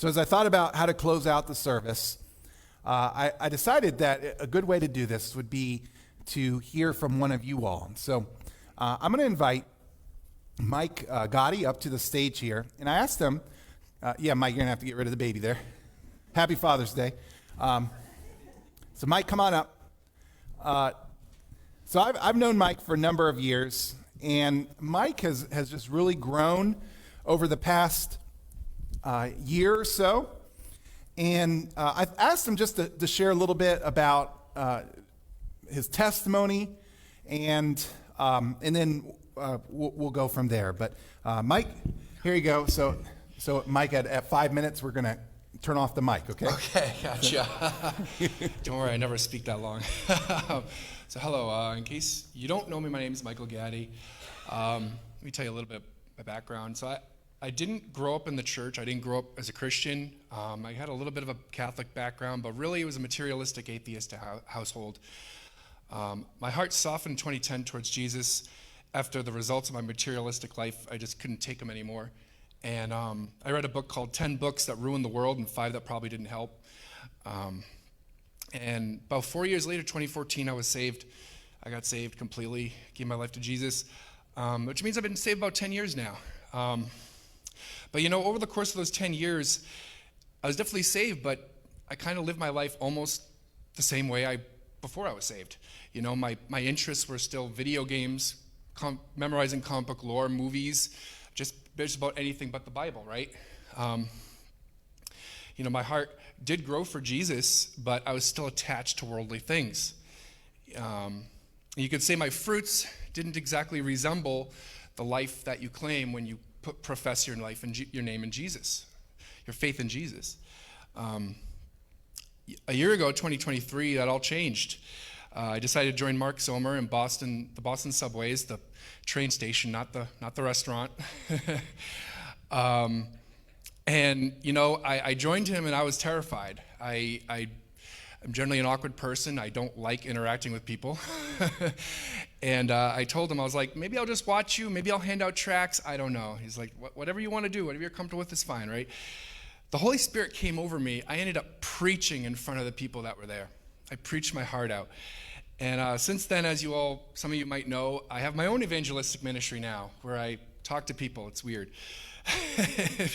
So as I thought about how to close out the service, I decided that a good way to do this would be to hear from one of you all. So I'm going to invite Mike Gotti up to the stage here. And I asked him, yeah, Mike, you're going to have to get rid of the baby there. Happy Father's Day. So Mike, come on up. So I've known Mike for a number of years, and Mike has just really grown over the past year or so. And I've asked him just to share a little bit about his testimony, and then we'll go from there. But Mike, here you go. So Mike, at 5 minutes, we're going to turn off the mic, okay? Okay, gotcha. Don't worry, I never speak that long. So hello, in case you don't know me, my name is Michael Gaddy. Let me tell you a little bit of my background. So I didn't grow up in the church. I didn't grow up as a Christian. I had a little bit of a Catholic background, but really it was a materialistic atheist household. My heart softened in 2010 towards Jesus after the results of my materialistic life. I just couldn't take them anymore. And I read a book called 10 Books That Ruined the World and 5 That Probably Didn't Help. And about 4 years later, 2014, I was saved. I got saved completely, gave my life to Jesus, which means I've been saved about 10 years now. But over the course of those 10 years, I was definitely saved, but I kind of lived my life almost the same way before I was saved. My interests were still video games, memorizing comic book lore, movies, just about anything but the Bible, right? My heart did grow for Jesus, but I was still attached to worldly things. You could say my fruits didn't exactly resemble the life that you claim when you profess your life and your name in Jesus, your faith in Jesus. A year ago, 2023, that all changed. I decided to join Mark Zomer in Boston, the Boston subways, the train station, not the restaurant. I joined him and I was terrified. I'm generally an awkward person. I don't like interacting with people. And I told him, I was like, maybe I'll just watch you. Maybe I'll hand out tracts. I don't know. He's like, whatever you want to do, whatever you're comfortable with is fine, right? The Holy Spirit came over me. I ended up preaching in front of the people that were there. I preached my heart out. And since then, as some of you might know, I have my own evangelistic ministry now where I talk to people. It's weird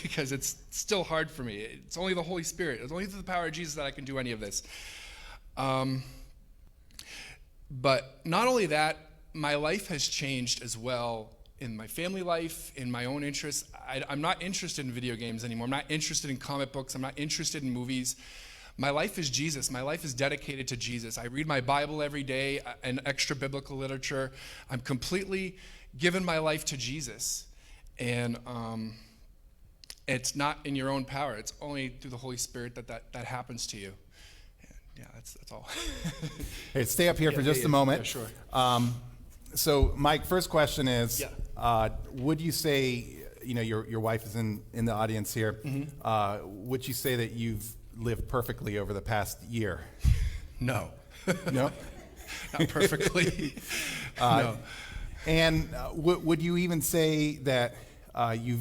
because it's still hard for me. It's only the Holy Spirit. It's only through the power of Jesus that I can do any of this. But not only that, my life has changed as well in my family life, in my own interests. I'm not interested in video games anymore. I'm not interested in comic books. I'm not interested in movies. My life is Jesus. My life is dedicated to Jesus. I read my Bible every day and extra biblical literature. I'm completely given my life to Jesus. And it's not in your own power. It's only through the Holy Spirit that happens to you. Yeah, that's all. Hey, stay up here for just a moment. Yeah, sure. So, Mike, first question is, would you say, your wife is in the audience here, would you say that you've lived perfectly over the past year? No. No? Not perfectly. No. And would you even say that you've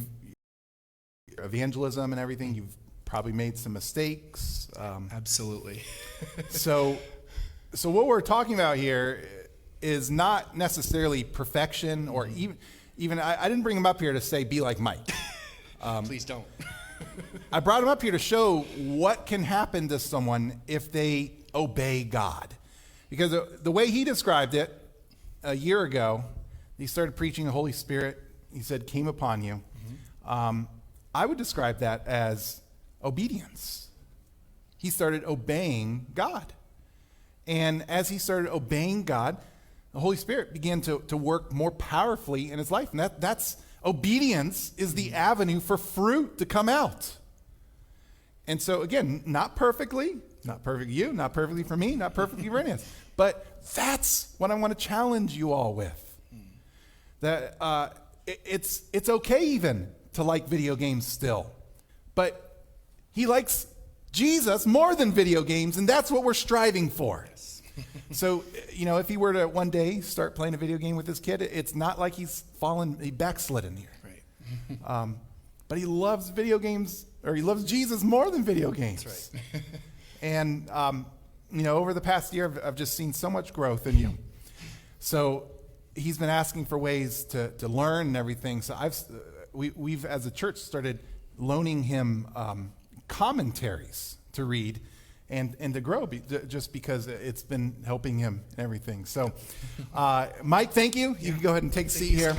evangelism and everything, you've probably made some mistakes? Absolutely. So what we're talking about here is not necessarily perfection, or even I didn't bring him up here to say be like Mike. Please don't. I brought him up here to show what can happen to someone if they obey God. Because the way he described it a year ago, he started preaching the Holy Spirit, he said, came upon you. I would describe that as obedience. He started obeying God. And as he started obeying God, the Holy Spirit began to work more powerfully in his life. And that's obedience is the avenue for fruit to come out. And so again, not perfectly, not perfect you, not perfectly for me, not perfectly for anyone else. But that's what I want to challenge you all with. That it's okay even to like video games still. But he likes Jesus more than video games, and that's what we're striving for. Yes. So, if he were to one day start playing a video game with his kid, it's not like he backslidden here. Right. But he loves video games or he loves Jesus more than video games. That's right. And, over the past year, I've just seen so much growth in you. So he's been asking for ways to learn and everything. So we've, as a church, started loaning him commentaries to read and to grow, just because it's been helping him and everything. So, Mike, thank you. You can go ahead and take a seat here.